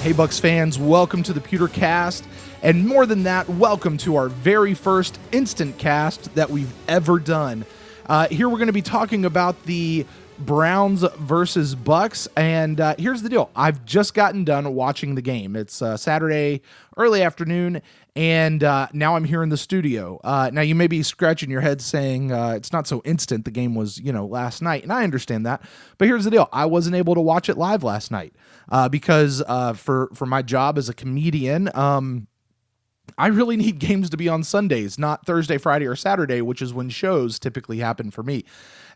Hey, Bucs fans, welcome to the PewterCast, and more than that, welcome to our very first InstantCast that we've ever done. Here we're going to be talking about the Browns versus Bucs, and here's the deal. I've just gotten done watching the game. It's Saturday, early afternoon, and now I'm here in the studio. Now, you may be scratching your head saying it's not so instant. The game was, last night, and I understand that. But here's the deal. I wasn't able to watch it live last night because for my job as a comedian, I really need games to be on Sundays, not Thursday, Friday, or Saturday, which is when shows typically happen for me.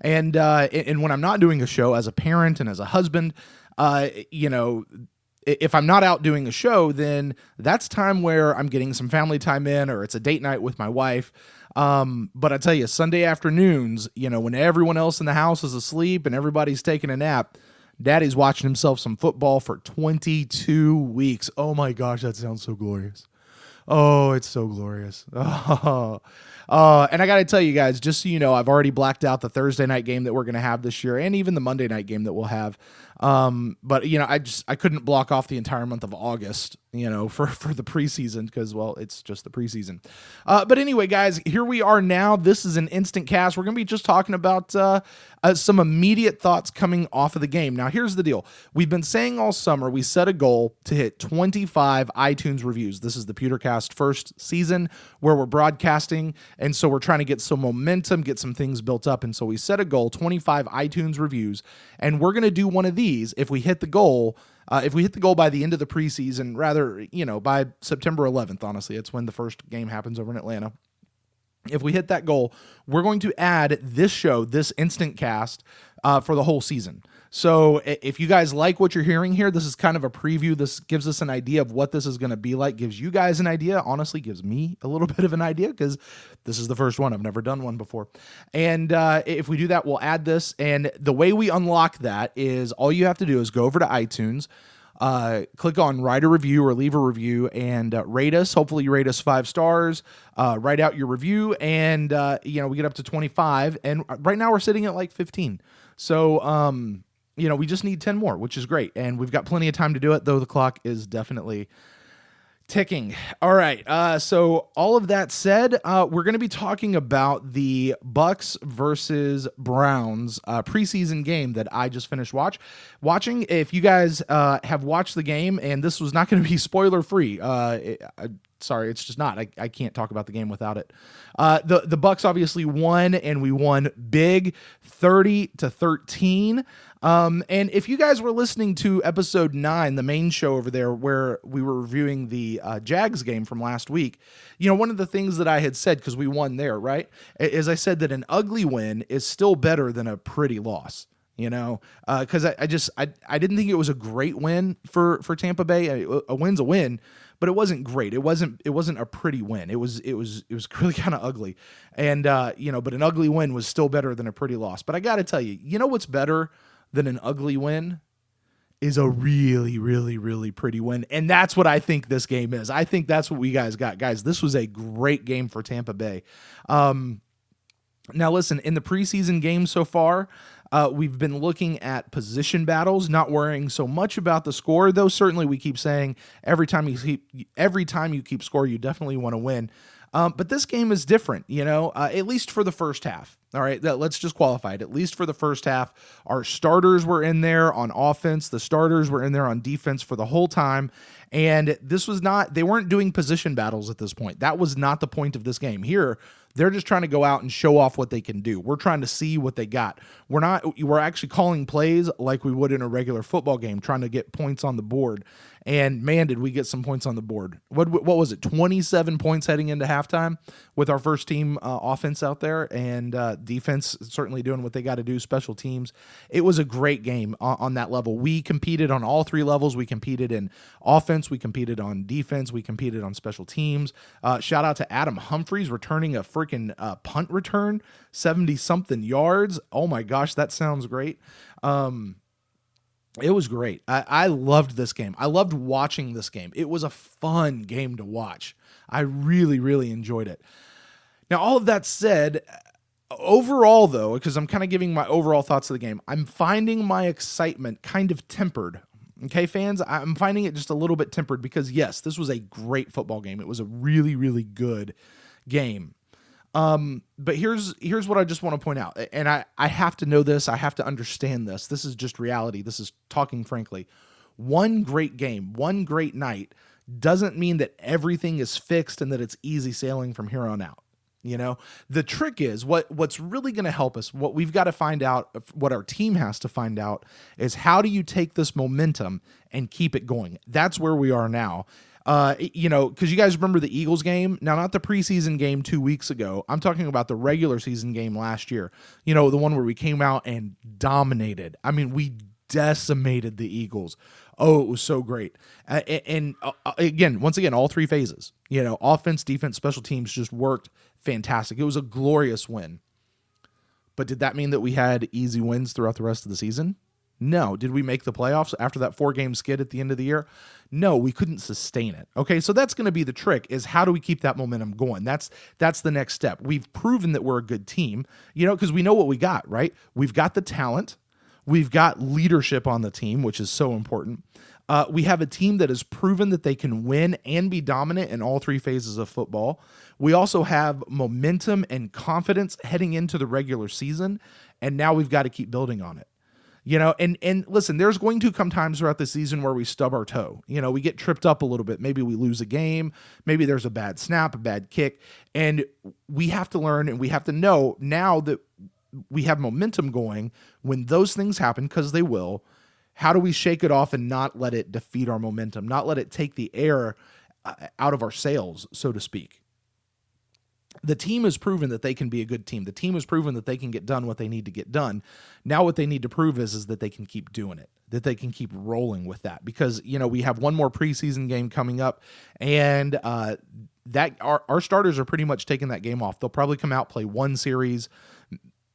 And when I'm not doing a show as a parent and as a husband, if I'm not out doing a show, then that's time where I'm getting some family time in, or it's a date night with my wife. But I tell you, Sunday afternoons, when everyone else in the house is asleep and everybody's taking a nap, Daddy's watching himself some football for 22 weeks. Oh my gosh, that sounds so glorious. Oh, it's so glorious. And I got to tell you guys, just so you know, I've already blacked out the Thursday night game that we're going to have this year, and even the Monday night game that we'll have. But I couldn't block off the entire month of August, for the preseason because, well, it's just the preseason. But anyway, guys, here we are now. This is an instant cast. We're going to be just talking about some immediate thoughts coming off of the game. Now, here's the deal. We've been saying all summer we set a goal to hit 25 iTunes reviews. This is the PewterCast first season where we're broadcasting, and so we're trying to get some momentum, get some things built up, and so we set a goal, 25 iTunes reviews, and we're going to do one of these if we hit the goal. If we hit the goal by the end of the preseason, rather, by September 11th, honestly, it's when the first game happens over in Atlanta. If we hit that goal, we're going to add this show, this instant cast, for the whole season. So if you guys like what you're hearing here, this is kind of a preview. This gives us an idea of what this is going to be like, gives you guys an idea, honestly gives me a little bit of an idea because this is the first one. I've never done one before. And if we do that, we'll add this. And the way we unlock that is all you have to do is go over to iTunes, click on write a review or leave a review and rate us. Hopefully you rate us 5 stars, write out your review, and we get up to 25, and right now we're sitting at like 15. So we just need 10 more, which is great, and we've got plenty of time to do it, though the clock is definitely ticking. All right, so all of that said, we're going to be talking about the Bucs versus Browns preseason game that I just finished watching. If you guys have watched the game, and this was not going to be spoiler free, sorry, it's just not. I can't talk about the game without it. The Bucs obviously won, and we won big, 30-13. And if you guys were listening to episode 9, the main show over there, where we were reviewing the Jags game from last week, one of the things that I had said, because we won there, right, is I said that an ugly win is still better than a pretty loss. Because I didn't think it was a great win for Tampa Bay. A win's a win, but it wasn't great. It wasn't a pretty win. It was really kind of ugly, and but an ugly win was still better than a pretty loss. But I got to tell you, what's better than an ugly win is a really, really, really pretty win, and that's what I think this game is. I think that's what we guys got, guys. This was a great game for Tampa Bay. Now, listen, in the preseason game so far, we've been looking at position battles, not worrying so much about the score, though certainly we keep saying every time you keep score, you definitely want to win. But this game is different, at least for the first half. All right, let's just qualify it. At least for the first half, our starters were in there on offense. The starters were in there on defense for the whole time. And they weren't doing position battles at this point. That was not the point of this game. Here, they're just trying to go out and show off what they can do. We're trying to see what they got. We're actually calling plays like we would in a regular football game, trying to get points on the board. And man, did we get some points on the board. What was it, 27 points heading into halftime with our first team offense out there, and defense certainly doing what they got to do, special teams. It was a great game on that level. We competed on all 3 levels. We competed in offense, we competed on defense, we competed on special teams. Shout out to Adam Humphries returning a freaking punt return, 70-something yards. Oh my gosh, that sounds great. It was great. I loved this game. I loved watching this game. It was a fun game to watch. I really, really enjoyed it. Now, all of that said, overall, though, because I'm kind of giving my overall thoughts of the game, I'm finding my excitement kind of tempered Okay, fans, I'm finding it just a little bit tempered because, yes, this was a great football game. It was a really, really good game. But here's what I just want to point out. And I have to know this. I have to understand this. This is just reality. This is talking frankly. One great game, one great night doesn't mean that everything is fixed and that it's easy sailing from here on out. You know, the trick is what's really going to help us, what we've got to find out, what our team has to find out is how do you take this momentum and keep it going? That's where we are now. You know, because you guys remember the Eagles game? Now, not the preseason game 2 weeks ago. I'm talking about the regular season game last year. You know, the one where we came out and dominated. I mean, we decimated the Eagles. Oh, it was so great. And again, once again, all three phases, you know, offense, defense, special teams just worked fantastic. It was a glorious win. But did that mean that we had easy wins throughout the rest of the season? No. Did we make the playoffs after that 4-game skid at the end of the year? No, we couldn't sustain it. Okay, so that's going to be the trick, is how do we keep that momentum going? That's the next step. We've proven that we're a good team, you know, because we know what we got, right? We've got the talent. We've got leadership on the team, which is so important. We have a team that has proven that they can win and be dominant in all three phases of football. We also have momentum and confidence heading into the regular season, and now we've got to keep building on it. You know, and listen, there's going to come times throughout the season where we stub our toe. You know, we get tripped up a little bit. Maybe we lose a game. Maybe there's a bad snap, a bad kick. And we have to learn and we have to know now that we have momentum going when those things happen, because they will. How do we shake it off and not let it defeat our momentum, not let it take the air out of our sails, so to speak? The team has proven that they can be a good team. The team has proven that they can get done what they need to get done. Now what they need to prove is that they can keep doing it, that they can keep rolling with that. Because, you know, we have one more preseason game coming up, and that our starters are pretty much taking that game off. They'll probably come out, play one series,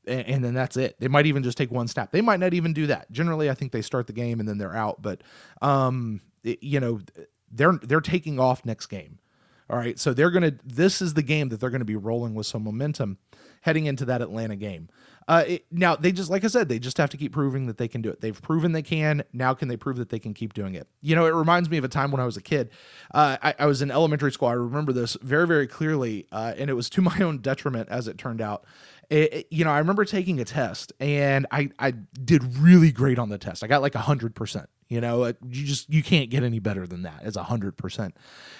and then that's it. They might even just take one snap. They might not even do that. Generally, I think they start the game and then they're out. But, you know, they're taking off next game. All right, so this is the game that they're going to be rolling with some momentum heading into that Atlanta game. Now, they just, like I said, they just have to keep proving that they can do it. They've proven they can. Now can they prove that they can keep doing it? You know, it reminds me of a time when I was a kid. I was in elementary school. I remember this very, very clearly, and it was to my own detriment, as it turned out. You know, I remember taking a test, and I did really great on the test. I got like 100%. You know, you can't get any better than that. It's 100%.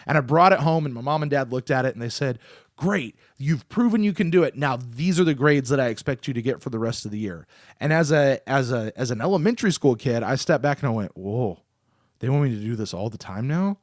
And I brought it home, and my mom and dad looked at it, and they said, "Great, you've proven you can do it. Now these are the grades that I expect you to get for the rest of the year." And as an elementary school kid, I stepped back and I went, "Whoa, they want me to do this all the time now?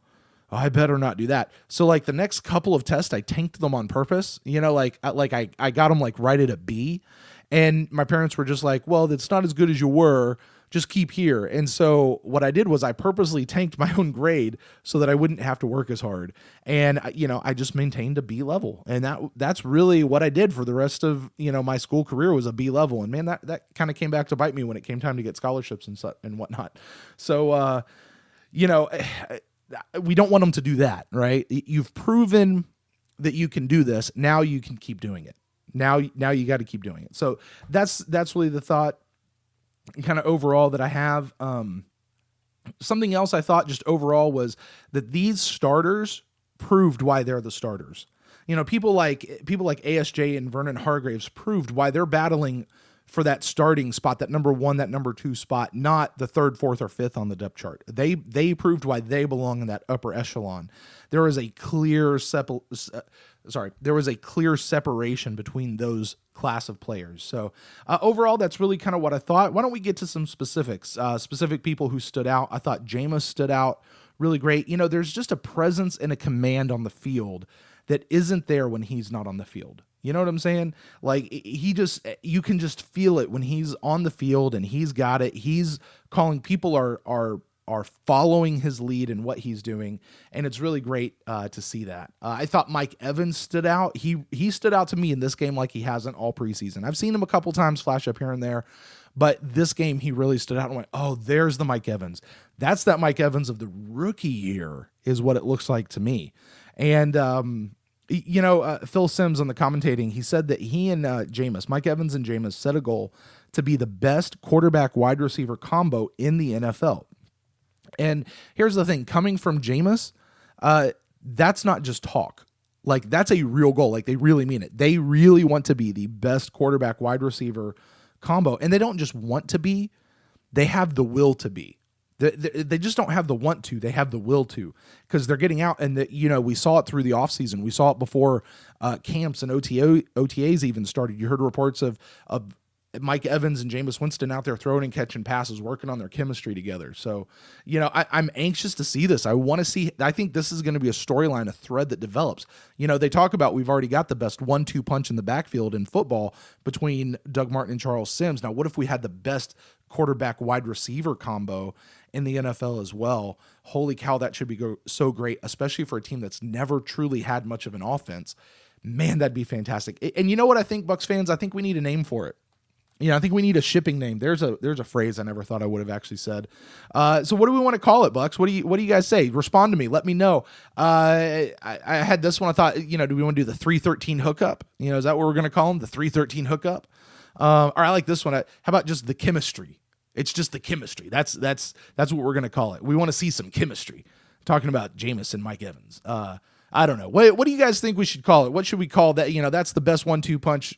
Oh, I better not do that." So like the next couple of tests, I tanked them on purpose. You know, like I got them like right at a B, and my parents were just like, "Well, that's not as good as you were. Just keep here." And so what I did was I purposely tanked my own grade so that I wouldn't have to work as hard. And, you know, I just maintained a B level. And that's really what I did for the rest of, you know, my school career, was a B level. And man, that kind of came back to bite me when it came time to get scholarships and whatnot. So, you know, we don't want them to do that, right? You've proven that you can do this. Now you can keep doing it. Now you got to keep doing it. So that's really the thought kind of overall that I have. Something else I thought just overall was that these starters proved why they're the starters. You know, people like ASJ and Vernon Hargraves proved why they're battling for that starting spot, that number 1, that number 2 spot, not the 3rd, 4th, or 5th on the depth chart. They proved why they belong in that upper echelon. There was a clear separation between those class of players. So overall, that's really kind of what I thought. Why don't we get to some specifics? Specific people who stood out. I thought Jameis stood out really great. You know, there's just a presence and a command on the field that isn't there when he's not on the field. You know what I'm saying? Like you can just feel it when he's on the field and he's got it. He's calling, people are following his lead and what he's doing. And it's really great to see that. I thought Mike Evans stood out. He stood out to me in this game like he hasn't all preseason. I've seen him a couple times flash up here and there, but this game he really stood out and went, "Oh, there's the Mike Evans. That's that Mike Evans of the rookie year," is what it looks like to me. And, you know, Phil Simms on the commentating, he said that he and Mike Evans and Jameis set a goal to be the best quarterback wide receiver combo in the NFL. And here's the thing, coming from Jameis, that's not just talk. Like, that's a real goal. Like, they really mean it. They really want to be the best quarterback wide receiver combo. And they don't just want to be, they have the will to be. They just don't have the want to, they have the will to, because they're getting out. And we saw it through the offseason. We saw it before camps and OTAs even started. You heard reports of Mike Evans and Jameis Winston out there throwing and catching passes, working on their chemistry together. So, I'm anxious to see this. I think this is going to be a storyline, a thread that develops. They talk about we've already got the best 1-2 punch in the backfield in football between Doug Martin and Charles Sims. Now, what if we had the best quarterback wide receiver combo in the NFL as well? Holy cow, that should be so great, especially for a team that's never truly had much of an offense. Man, that'd be fantastic. And you know what I think, Bucs fans? I think we need a name for it. I think we need a shipping name. There's a phrase I never thought I would have actually said. So what do we want to call it, Bucs? What do you guys say? Respond to me. Let me know. I had this one. I thought, do we want to do the 313 hookup? Is that what we're going to call them? The 313 hookup? Or I like this one. How about just the chemistry? It's just the chemistry. That's what we're going to call it. We want to see some chemistry. Talking about Jameis and Mike Evans. I don't know. What do you guys think we should call it? What should we call that? That's the best 1-2 punch,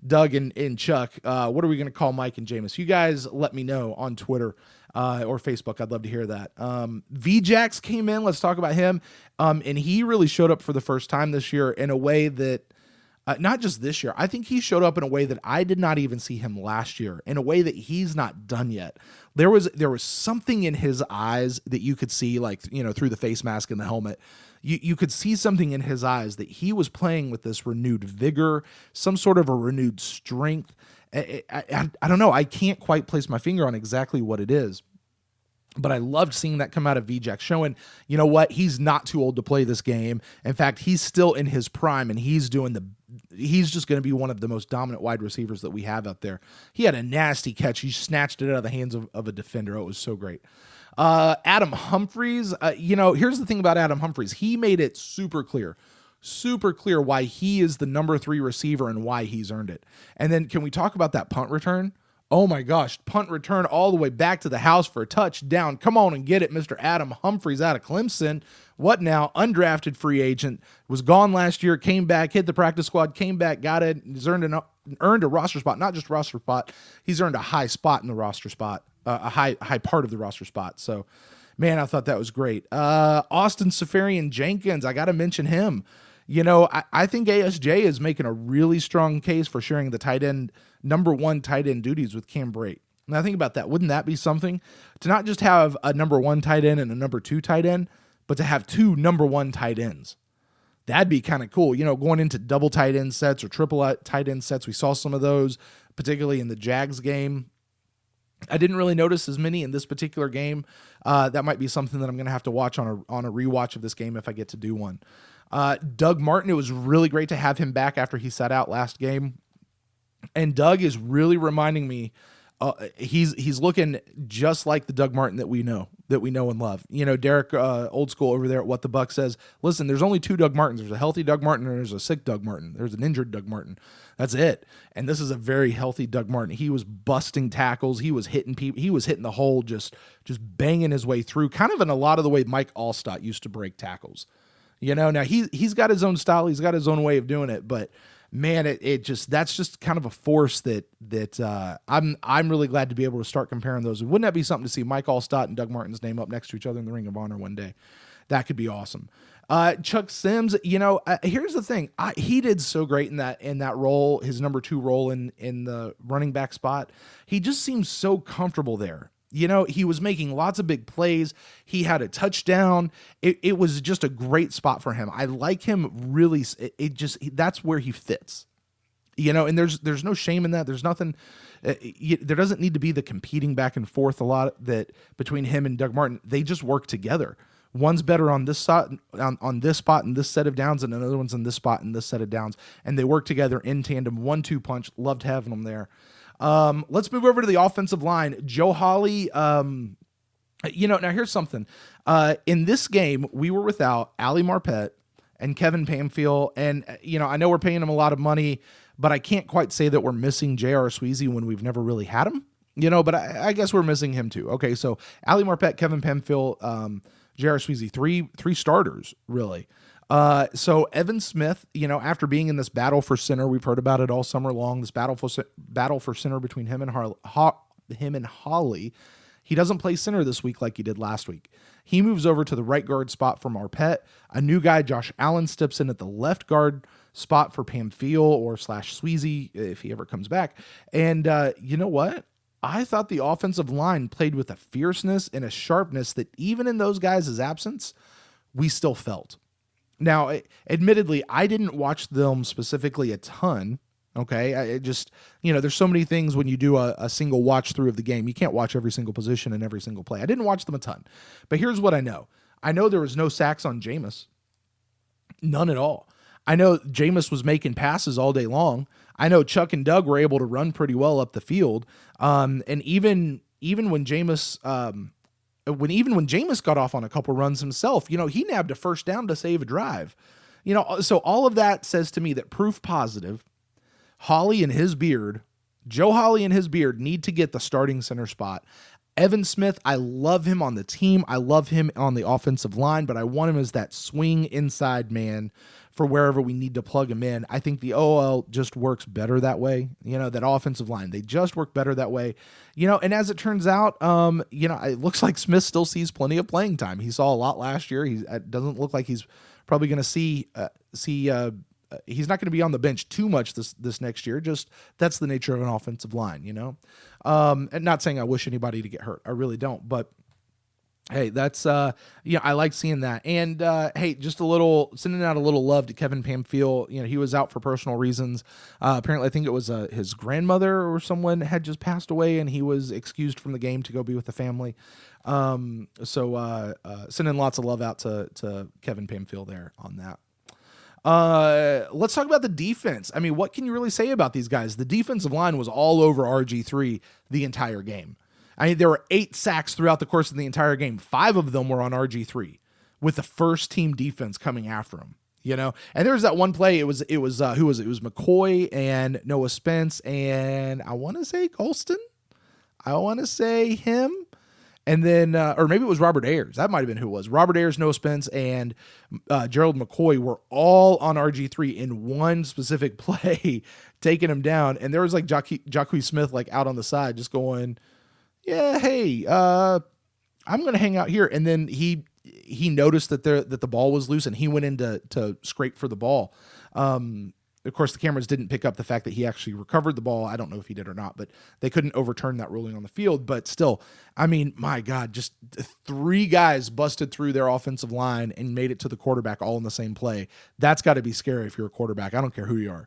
Doug and Chuck. What are we going to call Mike and Jameis? You guys let me know on Twitter or Facebook. I'd love to hear that. VJax came in. Let's talk about him. And he really showed up for the first time this year in a way that, not just this year, I think he showed up in a way that I did not even see him last year, in a way that he's not done yet. There was something in his eyes that you could see, like, through the face mask and the helmet. You could see something in his eyes that he was playing with this renewed vigor, some sort of a renewed strength. I don't know. I can't quite place my finger on exactly what it is, but I loved seeing that come out of VJax, showing, he's not too old to play this game. In fact, he's still in his prime, and he's just going to be one of the most dominant wide receivers that we have out there. He had a nasty catch. He snatched it out of the hands of a defender. It was so great. Adam Humphries, here's the thing about Adam Humphries. He made it super clear why he is the number 3 receiver and why he's earned it. And then can we talk about that punt return? Oh my gosh, punt return all the way back to the house for a touchdown. Come on and get it, Mr. Adam Humphries out of Clemson. What now? Undrafted free agent, was gone last year, came back, hit the practice squad, came back, got it, he's earned a roster spot. Not just roster spot, he's earned a high spot in the roster spot, a high part of the roster spot. So, man, I thought that was great. Austin Seferian-Jenkins, I got to mention him. I think ASJ is making a really strong case for sharing the number 1 tight end duties with Cam Brate. Now think about that. Wouldn't that be something to not just have a number 1 tight end and a number 2 tight end, but to have 2 number 1 tight ends? That'd be kind of cool. Going into double tight end sets or triple tight end sets. We saw some of those, particularly in the Jags game. I didn't really notice as many in this particular game. That might be something that I'm going to have to watch on a rewatch of this game if I get to do one. Doug Martin, it was really great to have him back after he sat out last game. And Doug is really reminding me, he's looking just like the Doug Martin that we know and love. Derek, old school over there at What the Buck says, listen, there's only 2 Doug Martins. There's a healthy Doug Martin and there's a sick Doug Martin. There's an injured Doug Martin. That's it. And this is a very healthy Doug Martin. He was busting tackles. He was hitting people. He was hitting the hole, just banging his way through, kind of in a lot of the way Mike Allstott used to break tackles. Now he's got his own style. He's got his own way of doing it, but man, that's just kind of a force that I'm really glad to be able to start comparing those. Wouldn't that be something to see Mike Allstott and Doug Martin's name up next to each other in the Ring of Honor one day? That could be awesome. Chuck Sims, here's the thing. He did so great in that role, his number 2 role in the running back spot. He just seems so comfortable there. He was making lots of big plays. He had a touchdown. It was just a great spot for him. I like him really. That's where he fits. And there's no shame in that. There's nothing. There doesn't need to be the competing back and forth a lot that between him and Doug Martin. They just work together. One's better on this spot, on this spot and this set of downs, and another one's on this spot and this set of downs, and they work together in tandem. 1-2 punch. Loved having them there. Let's move over to the offensive line. Joe Hawley, now here's something. In this game, we were without Ali Marpet and Kevin Pamphile, and, I know we're paying him a lot of money, but I can't quite say that we're missing J.R. Sweezy when we've never really had him. But I guess we're missing him too. Okay, so Ali Marpet, Kevin Pamphile, J.R. Sweezy, three starters, really. So Evan Smith, after being in this battle for center, we've heard about it all summer long, this battle for center between him and Holly. He doesn't play center this week like he did last week. He moves over to the right guard spot for Marpet. A new guy, Josh Allen, steps in at the left guard spot for Pamphile or / Sweezy if he ever comes back. And you know what? I thought the offensive line played with a fierceness and a sharpness that even in those guys' absence, we still felt. Now, admittedly, I didn't watch them specifically a ton. Okay. I just, there's so many things when you do a single watch through of the game. You can't watch every single position and every single play. I didn't watch them a ton, but here's what I know. I know there was no sacks on Jameis. None at all. I know Jameis was making passes all day long. I know Chuck and Doug were able to run pretty well up the field. And even when Jameis, when Jameis got off on a couple runs himself, he nabbed a first down to save a drive. So all of that says to me that proof positive, Joe Holly and his beard need to get the starting center spot. Evan Smith, I love him on the team. I love him on the offensive line, but I want him as that swing inside man for wherever we need to plug him in. I think the OL just works better that way. That offensive line, they just work better that way. And as it turns out, it looks like Smith still sees plenty of playing time. He saw a lot last year. It doesn't look like he's probably going to see he's not going to be on the bench too much this next year. Just that's the nature of an offensive line, and not saying I wish anybody to get hurt. I really don't, but hey, that's, I like seeing that. And, hey, just sending out a little love to Kevin Pamphile. He was out for personal reasons. Apparently I think it was, his grandmother or someone had just passed away and he was excused from the game to go be with the family. So sending lots of love out to Kevin Pamphile there on that. Let's talk about the defense. I mean, what can you really say about these guys? The defensive line was all over RG3 the entire game. I mean, there were 8 sacks throughout the course of the entire game. 5 of them were on RG3 with the first team defense coming after him, and there was that one play. It was who was it? It was McCoy and Noah Spence. And I want to say Golston. I want to say him. And then, or maybe it was Robert Ayers. That might've been who it was. Robert Ayers, Noah Spence, and Gerald McCoy were all on RG3 in one specific play, taking him down. And there was like Jacque Smith, like out on the side, just going, yeah, hey, I'm going to hang out here. And then he noticed that the ball was loose and he went in to scrape for the ball. Of course, the cameras didn't pick up the fact that he actually recovered the ball. I don't know if he did or not, but they couldn't overturn that ruling on the field. But still, I mean, my God, just 3 guys busted through their offensive line and made it to the quarterback all in the same play. That's got to be scary if you're a quarterback. I don't care who you are.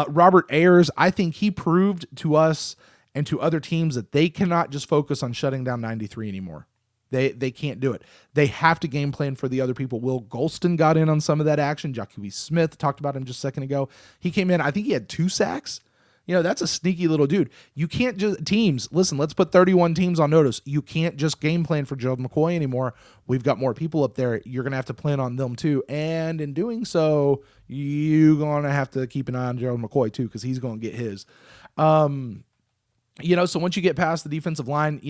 Robert Ayers, I think he proved to us and to other teams that they cannot just focus on shutting down 93 anymore. They can't do it. They have to game plan for the other people. Will Golston got in on some of that action. Jacque Smith, talked about him just a second ago. He came in, I think he had 2 sacks. That's a sneaky little dude. You can't just, teams, listen, let's put 31 teams on notice. You can't just game plan for Gerald McCoy anymore. We've got more people up there. You're going to have to plan on them too. And in doing so, you're going to have to keep an eye on Gerald McCoy too, because he's going to get his. So once you get past the defensive line,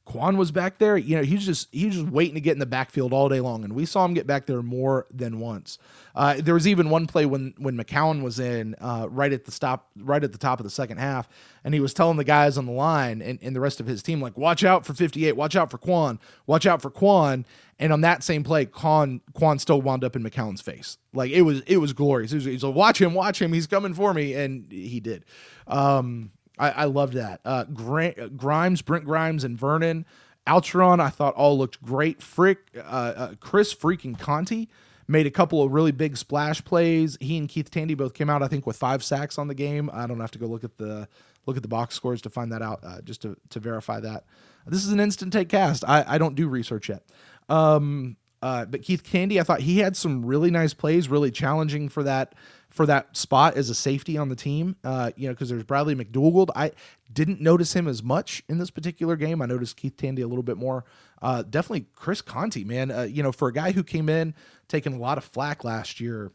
Quan was back there. He was just waiting to get in the backfield all day long, and we saw him get back there more than once. There was even one play when McCown was in right at the top of the second half, and he was telling the guys on the line and the rest of his team, like, watch out for 58, watch out for Quan, watch out for Quan. And on that same play, Quan still wound up in McCown's face. Like it was glorious. He's like, watch him, he's coming for me, and he did. I loved that. Brent Grimes, and Vernon. Altron, I thought all looked great. Chris freaking Conti made a couple of really big splash plays. He and Keith Tandy both came out, I think, with 5 sacks on the game. I don't have to go look at the box scores to find that out, just to verify that. This is an instant take cast. I don't do research yet. But Keith Tandy, I thought he had some really nice plays, really challenging for that spot as a safety on the team, because there's Bradley McDougald. I didn't notice him as much in this particular game. I noticed Keith Tandy a little bit more. Definitely Chris Conti, man. For a guy who came in taking a lot of flack last year,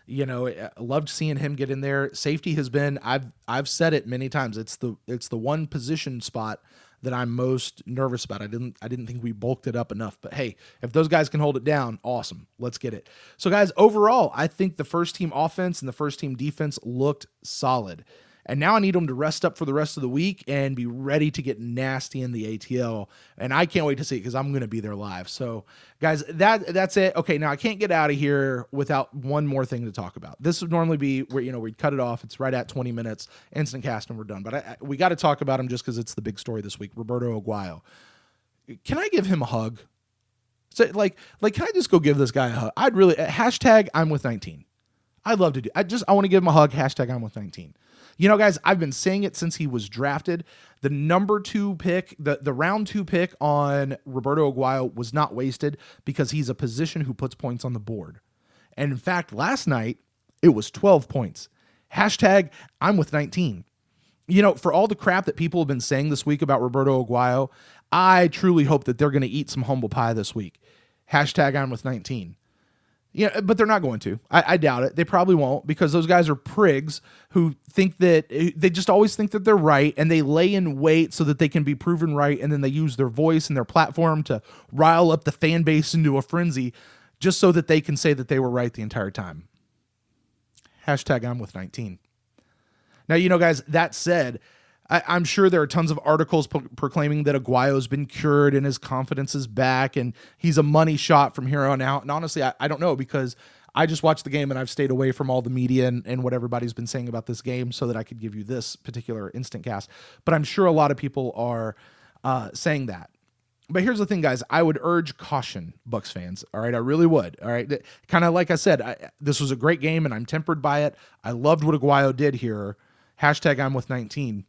I loved seeing him get in there. Safety has been, I've said it many times. It's the one position spot that I'm most nervous about. I didn't think we bulked it up enough, but hey, if those guys can hold it down, awesome. Let's get it. So guys, overall, I think the first team offense and the first team defense looked solid. And now I need them to rest up for the rest of the week and be ready to get nasty in the ATL. And I can't wait to see it because I'm going to be there live. So, guys, that's it. Okay, now I can't get out of here without one more thing to talk about. This would normally be where we'd cut it off. It's right at 20 minutes, InstantCast, and we're done. But we got to talk about him just because it's the big story this week. Roberto Aguayo. Can I give him a hug? So, like, can I just go give this guy a hug? I'd really hashtag I'm with 19. I'd love to do. I want to give him a hug. Hashtag I'm with 19. Guys, I've been saying it since he was drafted. The number 2 pick, the round 2 pick on Roberto Aguayo was not wasted because he's a position who puts points on the board. And in fact, last night, it was 12 points. Hashtag I'm with 19. For all the crap that people have been saying this week about Roberto Aguayo, I truly hope that they're going to eat some humble pie this week. Hashtag I'm with 19. But they're not going to. I doubt it. They probably won't because those guys are prigs who think that they just always think that they're right and they lay in wait so that they can be proven right. And then they use their voice and their platform to rile up the fan base into a frenzy just so that they can say that they were right the entire time. Hashtag I'm with 19. Now, guys, that said, I'm sure there are tons of articles proclaiming that Aguayo's been cured and his confidence is back and he's a money shot from here on out. And honestly, I don't know because I just watched the game and I've stayed away from all the media and what everybody's been saying about this game so that I could give you this particular InstantCast. But I'm sure a lot of people are saying that. But here's the thing, guys. I would urge caution, Bucs fans. All right, I really would. All right, kind of like I said, this was a great game and I'm tempered by it. I loved what Aguayo did here. Hashtag I'm with 19.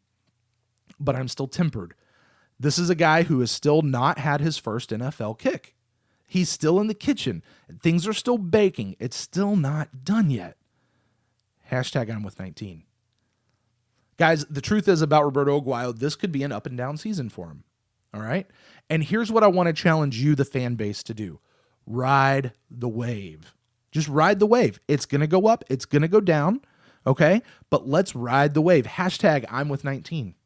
But I'm still tempered. This is a guy who has still not had his first NFL kick. He's still in the kitchen. Things are still baking. It's still not done yet. Hashtag I'm with 19. Guys, the truth is about Roberto Aguayo, this could be an up and down season for him. All right? And here's what I want to challenge you, the fan base, to do. Ride the wave. Just ride the wave. It's going to go up. It's going to go down. Okay? But let's ride the wave. Hashtag I'm with 19.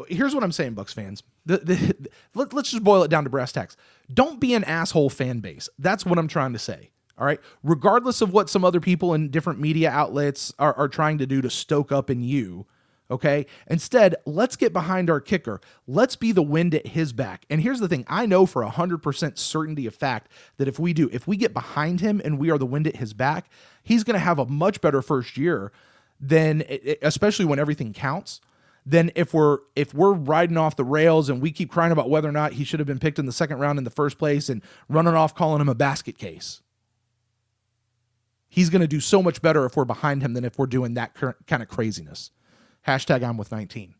Here's what I'm saying, Bucs fans. Let's just boil it down to brass tacks. Don't be an asshole fan base. That's what I'm trying to say. All right. Regardless of what some other people in different media outlets are trying to do to stoke up in you. Okay. Instead, let's get behind our kicker. Let's be the wind at his back. And here's the thing. I know for 100% certainty of fact that if we get behind him and we are the wind at his back, he's going to have a much better first year than, especially when everything counts, than if we're riding off the rails and we keep crying about whether or not he should have been picked in the second round in the first place and running off calling him a basket case. He's going to do so much better if we're behind him than if we're doing that kind of craziness. Hashtag I'm with 19.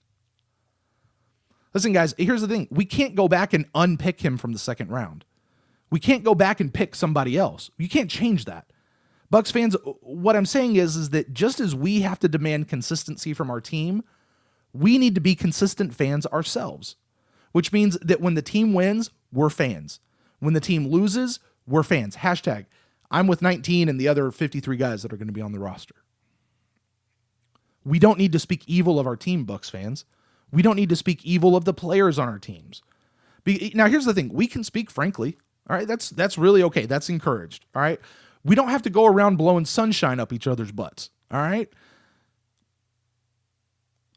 Listen, guys, here's the thing. We can't go back and unpick him from the second round. We can't go back and pick somebody else. You can't change that. Bucs fans, what I'm saying is that just as we have to demand consistency from our team, we need to be consistent fans ourselves, which means that when the team wins, we're fans. When the team loses, we're fans. Hashtag I'm with 19 and the other 53 guys that are going to be on the roster. We don't need to speak evil of our team, Bucs fans. We don't need to speak evil of the players on our teams. Now, here's the thing. We can speak frankly. All right, that's really okay. That's encouraged. All right. We don't have to go around blowing sunshine up each other's butts. All right.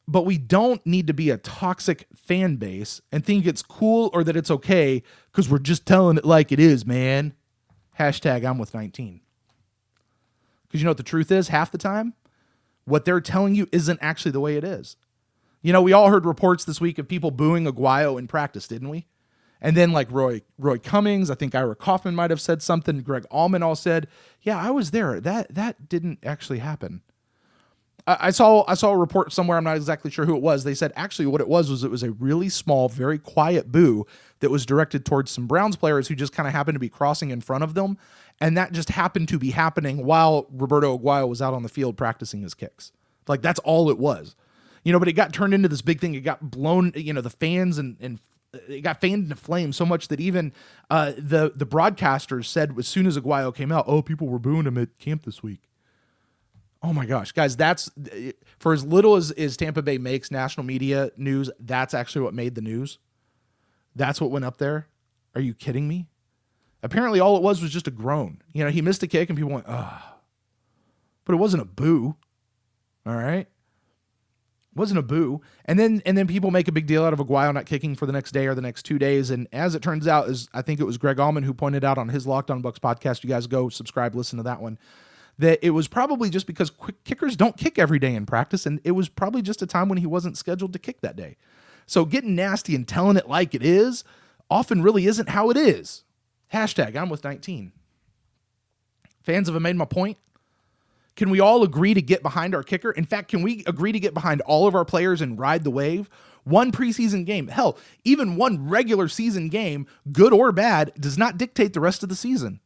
But we don't need to be a toxic fan base and think it's cool or that it's okay because we're just telling it like it is, man. Hashtag I'm with 19. Because you know what the truth is? Half the time, what they're telling you isn't actually the way it is. We all heard reports this week of people booing Aguayo in practice, didn't we? And then like Roy Cummings, I think Ira Kaufman might have said something. Greg Allman all said, yeah, I was there. That didn't actually happen. I saw a report somewhere. I'm not exactly sure who it was. They said actually what it was a really small, very quiet boo that was directed towards some Browns players who just kind of happened to be crossing in front of them. And that just happened to be happening while Roberto Aguayo was out on the field practicing his kicks. Like that's all it was, but it got turned into this big thing. It got blown, the fans and it got fanned into flames so much that even the broadcasters said as soon as Aguayo came out, oh, people were booing him at camp this week. Oh my gosh, guys, that's for as little as Tampa Bay makes national media news, that's actually what made the news. That's what went up there. Are you kidding me? Apparently all it was just a groan. You know, he missed a kick and people went, ugh. But it wasn't a boo. All right? It wasn't a boo. And then people make a big deal out of Aguayo not kicking for the next day or the next 2 days. And as it turns out, I think it was Greg Allman who pointed out on his Locked On Bucs podcast, you guys go subscribe, listen to that one, that it was probably just because quick kickers don't kick every day in practice, and it was probably just a time when he wasn't scheduled to kick that day. So getting nasty and telling it like it is often really isn't how it is. Hashtag I'm with 19. Fans, have I made my point? Can we all agree to get behind our kicker? In fact, can we agree to get behind all of our players and ride the wave? One preseason game, hell, even one regular season game, good or bad, does not dictate the rest of the season.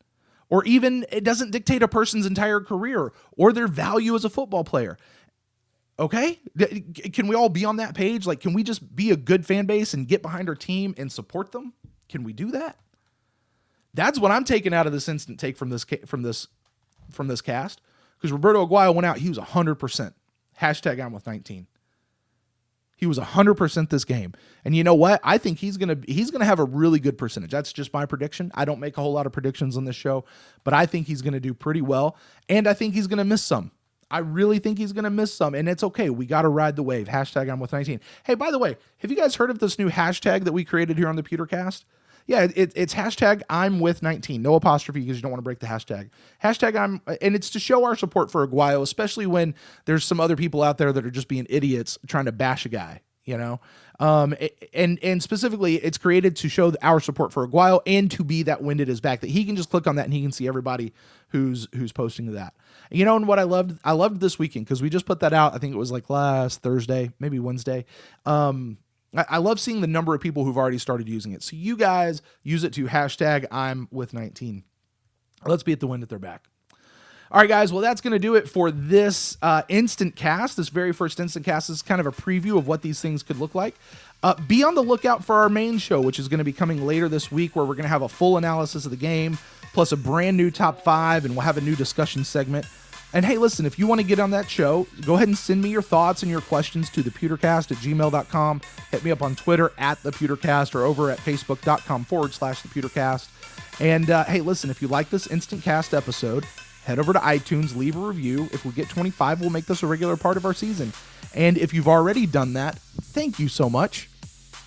Or even it doesn't dictate a person's entire career or their value as a football player. Okay? Can we all be on that page? Like, can we just be a good fan base and get behind our team and support them? Can we do that? That's what I'm taking out of this instant take from this cast. Because Roberto Aguayo went out, he was 100%. Hashtag I'm with 19. He was 100% this game. And you know what? I think he's gonna have a really good percentage. That's just my prediction. I don't make a whole lot of predictions on this show, but I think he's gonna do pretty well. And I think he's gonna miss some. I really think he's gonna miss some. And it's okay. We gotta ride the wave. Hashtag I'm with 19. Hey, by the way, have you guys heard of this new hashtag that we created here on the PewterCast? Yeah, it's hashtag I'm with 19. No apostrophe because you don't want to break the hashtag. Hashtag and it's to show our support for Aguayo, especially when there's some other people out there that are just being idiots trying to bash a guy, you know? And specifically, it's created to show our support for Aguayo and to be that wind at his back, that he can just click on that and he can see everybody who's posting that. You know, and what I loved this weekend, because we just put that out, I think it was like last Thursday, maybe Wednesday. I love seeing the number of people who've already started using it. So you guys use it to hashtag I'm with 19. Let's be at the wind at their back. All right, guys. Well, that's going to do it for this instant cast. This very first instant cast is kind of a preview of what these things could look like. Be on the lookout for our main show, which is going to be coming later this week, where we're going to have a full analysis of the game, plus a brand new top 5, and we'll have a new discussion segment. And hey, listen, if you want to get on that show, go ahead and send me your thoughts and your questions to thepewtercast@gmail.com. Hit me up on Twitter @thepewtercast or over at facebook.com/thepewtercast. And hey, listen, if you like this instant cast episode, head over to iTunes, leave a review. If we get 25, we'll make this a regular part of our season. And if you've already done that, thank you so much.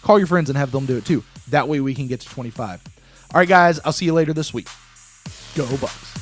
Call your friends and have them do it too. That way we can get to 25. All right, guys, I'll see you later this week. Go Bucs.